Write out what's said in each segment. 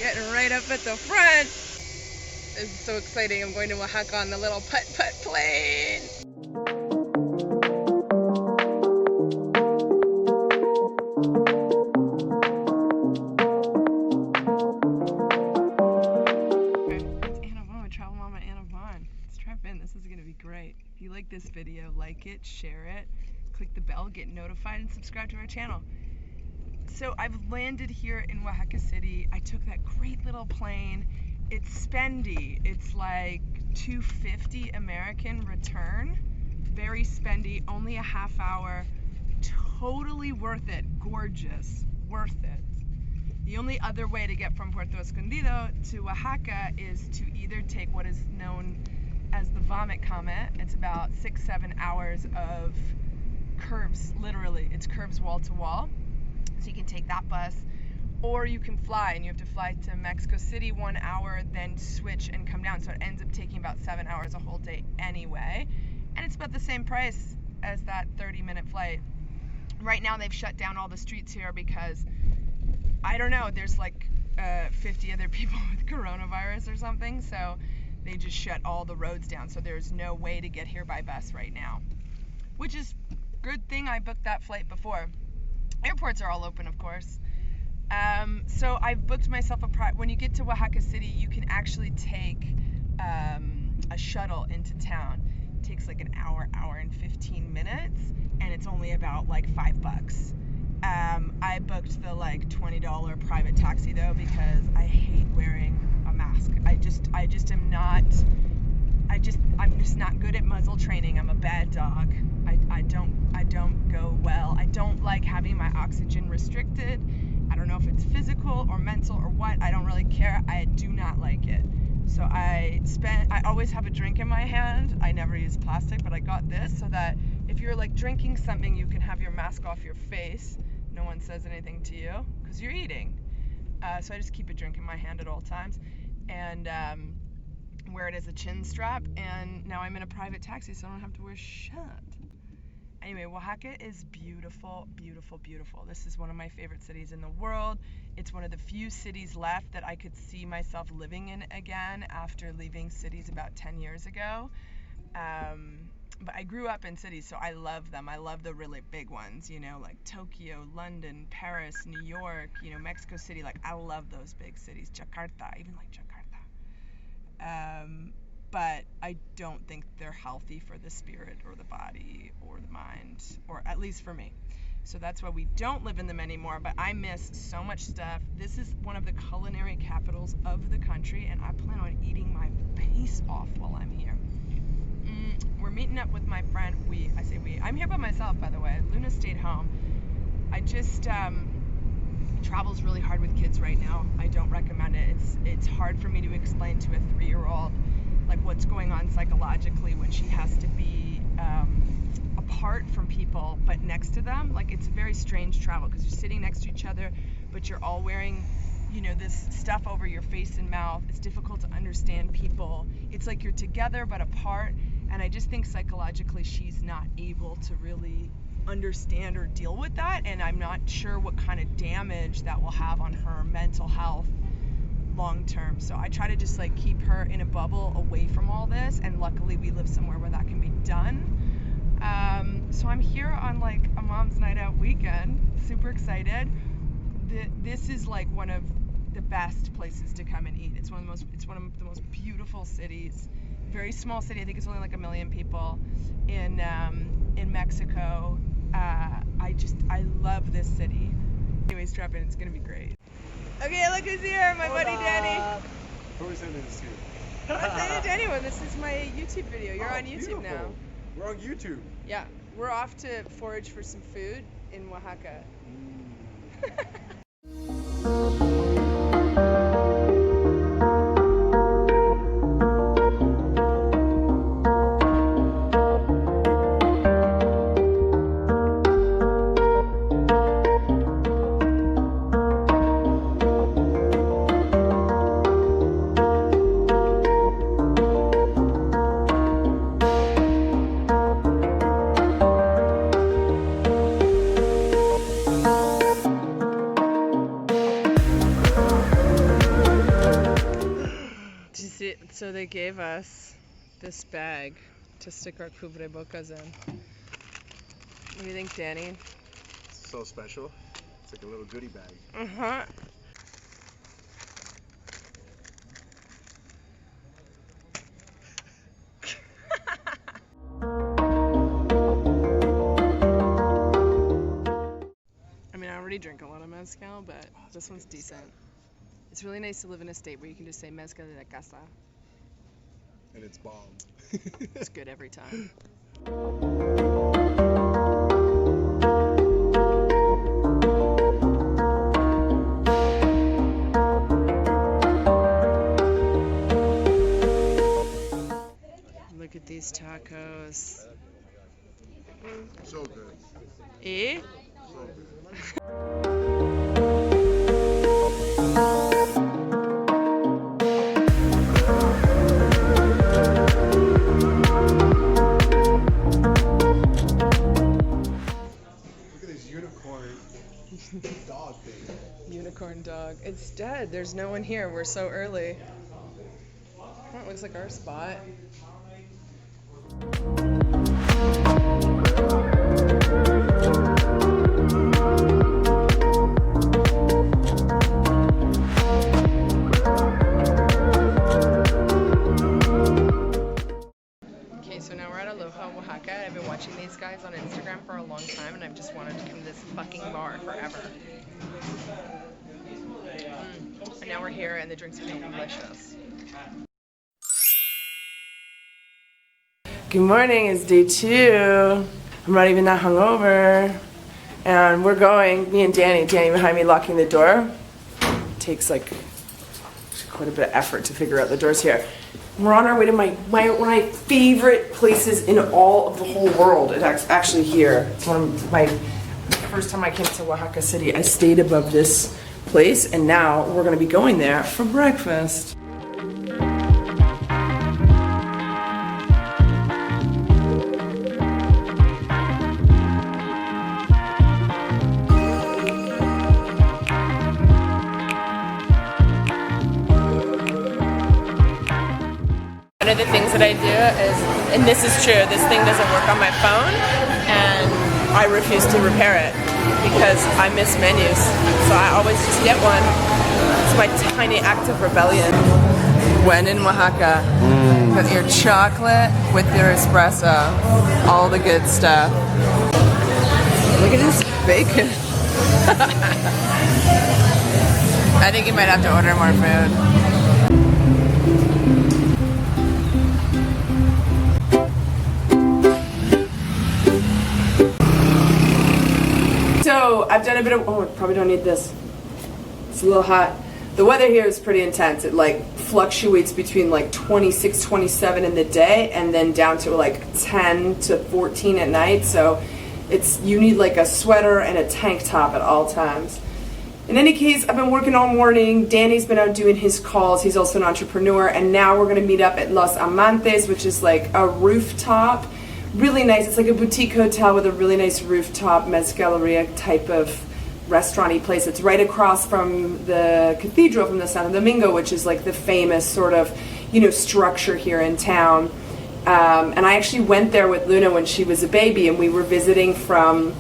getting right up at the front. This is so exciting. I'm going to Oaxaca on the little putt-putt plane. This is going to be great. If you like this video, like it, share it, click the bell, get notified, and subscribe to our channel. So I've landed here in Oaxaca City. I took that great little plane. It's spendy. It's like $250 American return. Very spendy, only a half hour. Totally worth it. Gorgeous. Worth it. The only other way to get from Puerto Escondido to Oaxaca is to either take what is known as the vomit comet. It's about 6-7 hours of curves, literally. It's curves wall to wall. So you can take that bus, or you can fly, and you have to fly to Mexico City 1 hour, then switch and come down. So it ends up taking about 7 hours a whole day anyway. And it's about the same price as that 30-minute flight. Right now they've shut down all the streets here because, I don't know, there's like 50 other people with coronavirus or something. So they just shut all the roads down, so there's no way to get here by bus right now. Which is good thing I booked that flight before. Airports are all open, of course. So I've booked myself when you get to Oaxaca City, you can actually take a shuttle into town. It takes like an hour and 15 minutes, and it's only about like $5. I booked the like $20 private taxi though, because I hate wearing a mask. I'm just not good at muzzle training. I'm a bad dog. I don't go well. I don't like having my oxygen restricted. I don't know if it's physical or mental or what. I don't really care. I do not like it. So I always have a drink in my hand. I never use plastic, but I got this so that if you're like drinking something, you can have your mask off your face. No one says anything to you because you're eating. So I just keep a drink in my hand at all times, and wear it as a chin strap. And now I'm in a private taxi, so I don't have to wear shit. Anyway, Oaxaca is beautiful, beautiful, beautiful. This is one of my favorite cities in the world. It's one of the few cities left that I could see myself living in again after leaving cities about 10 years ago. But I grew up in cities, so I love them. I love the really big ones, you know, like Tokyo, London, Paris, New York, you know, Mexico City. Like, I love those big cities. Jakarta, even like Jakarta. But I don't think they're healthy for the spirit or the body or the mind, or at least for me. So that's why we don't live in them anymore, but I miss so much stuff. This is one of the culinary capitals of the country, and I plan on eating my face off while I'm here. We're meeting up with my friend. I say we. I'm here by myself, by the way. Luna stayed home. I just, travel's really hard with kids right now. I don't recommend it. It's hard for me to explain to a 3-year-old like what's going on psychologically when she has to be apart from people but next to them. Like, it's a very strange travel because you're sitting next to each other, but you're all wearing, you know, this stuff over your face and mouth. It's difficult to understand people. It's like you're together but apart, and I just think psychologically she's not able to really understand or deal with that, and I'm not sure what kind of damage that will have on her mental health long term. So I try to just like keep her in a bubble away from all this, and luckily we live somewhere where that can be done. So I'm here on like a mom's night out weekend, super excited. This is like one of the best places to come and eat. It's one of the most beautiful cities. Very small city. I think it's only like 1 million people in Mexico. I love this city. Anyway, strap in. It's gonna be great. Okay, look who's here, my buddy Danny. Who is in this here? I'm saying it to anyone. This is my YouTube video. You're on YouTube beautiful. now. We're on YouTube. Yeah, we're off to forage for some food in Oaxaca. Did you see? So they gave us this bag to stick our cubrebocas in. What do you think, Danny? It's so special. It's like a little goodie bag. Uh-huh. I mean, I already drink a lot of mezcal, but this one's decent. It's really nice to live in a state where you can just say mezcal de la casa. And it's bomb. It's good every time. Look at these tacos. So good. Eh? So good. Look at this unicorn dog thing. Unicorn dog. It's dead. There's no one here. We're so early. Oh, it looks like our spot. Okay, so now we're at Oaxaca. I've been watching these guys on Instagram for a long time, and I've just wanted to come to this fucking bar forever. And now we're here, and the drinks are delicious. Good morning, it's day 2. I'm not even that hungover. And we're going, me and Danny behind me locking the door. It takes like quite a bit of effort to figure out the doors here. We're on our way to one of my favorite places in all of the whole world. It's actually here. It's one of my first time I came to Oaxaca City. I stayed above this place, and now we're going to be going there for breakfast. One of the things that I do is, and this is true, this thing doesn't work on my phone, and I refuse to repair it because I miss menus. So I always just get one. It's my tiny act of rebellion. When in Oaxaca, put your chocolate with your espresso, all the good stuff. Look at this bacon. I think you might have to order more food. So I've done a bit of, oh, I probably don't need this. It's a little hot. The weather here is pretty intense. It like fluctuates between like 26, 27 in the day and then down to like 10 to 14 at night. So you need like a sweater and a tank top at all times. In any case, I've been working all morning. Danny's been out doing his calls. He's also an entrepreneur. And now we're going to meet up at Los Amantes, which is like a rooftop. Really nice. It's like a boutique hotel with a really nice rooftop mezcaleria type of restaurant-y place. It's right across from the cathedral from the Santo Domingo, which is like the famous sort of, structure here in town. And I actually went there with Luna when she was a baby, and we were visiting from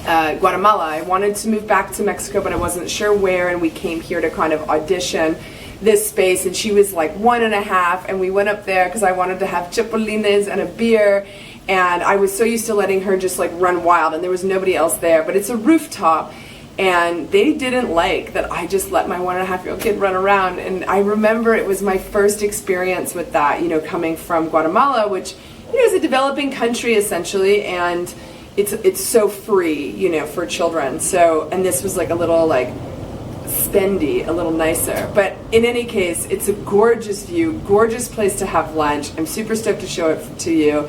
Guatemala. I wanted to move back to Mexico, but I wasn't sure where, and we came here to kind of audition this space, and she was like 1.5, and we went up there because I wanted to have chapulines and a beer. And I was so used to letting her just like run wild, and there was nobody else there. But it's a rooftop, and they didn't like that I just let my 1.5-year-old kid run around. And I remember it was my first experience with that, coming from Guatemala, which is a developing country essentially, and it's so free, for children. So, and this was like a little like spendy, a little nicer. But in any case, it's a gorgeous view, gorgeous place to have lunch. I'm super stoked to show it to you.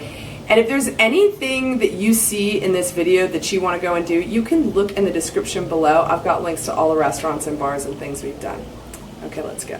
And if there's anything that you see in this video that you want to go and do, you can look in the description below. I've got links to all the restaurants and bars and things we've done. Okay, let's go.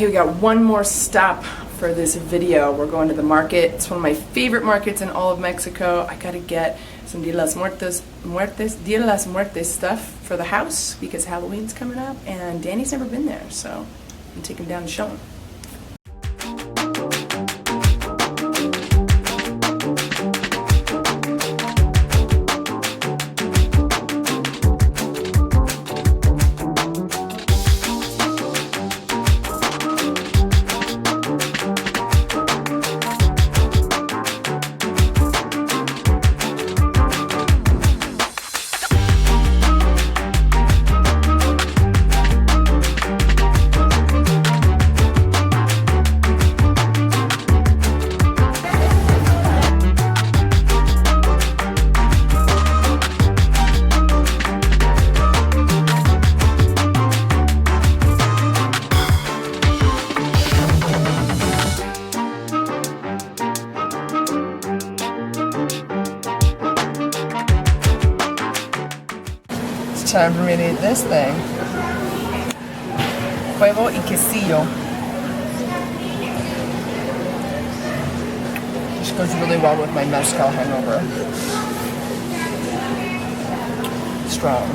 Okay, we got one more stop for this video. We're going to the market. It's one of my favorite markets in all of Mexico. I gotta get some Dia de las Muertes stuff for the house because Halloween's coming up and Danny's never been there, so I'm gonna take him down and show him. Time for me to eat this thing. Huevo y quesillo. This goes really well with my mezcal hangover. Strong.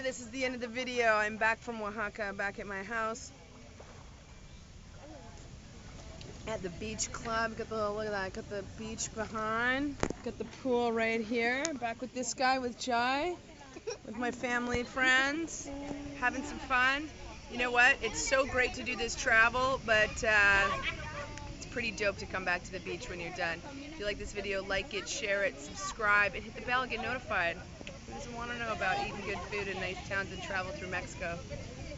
This is the end of the video. I'm back from Oaxaca. I'm back at my house at the beach club. Got the look at that. Got the beach behind. Got the pool right here. Back with this guy with Jai, with my family and friends, having some fun. You know what? It's so great to do this travel, but it's pretty dope to come back to the beach when you're done. If you like this video, like it, share it, subscribe, and hit the bell and get notified. Who doesn't want to know about eating good food in nice towns and travel through Mexico?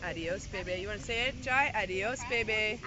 Adios, baby. You want to say it, Jai? Adios, baby.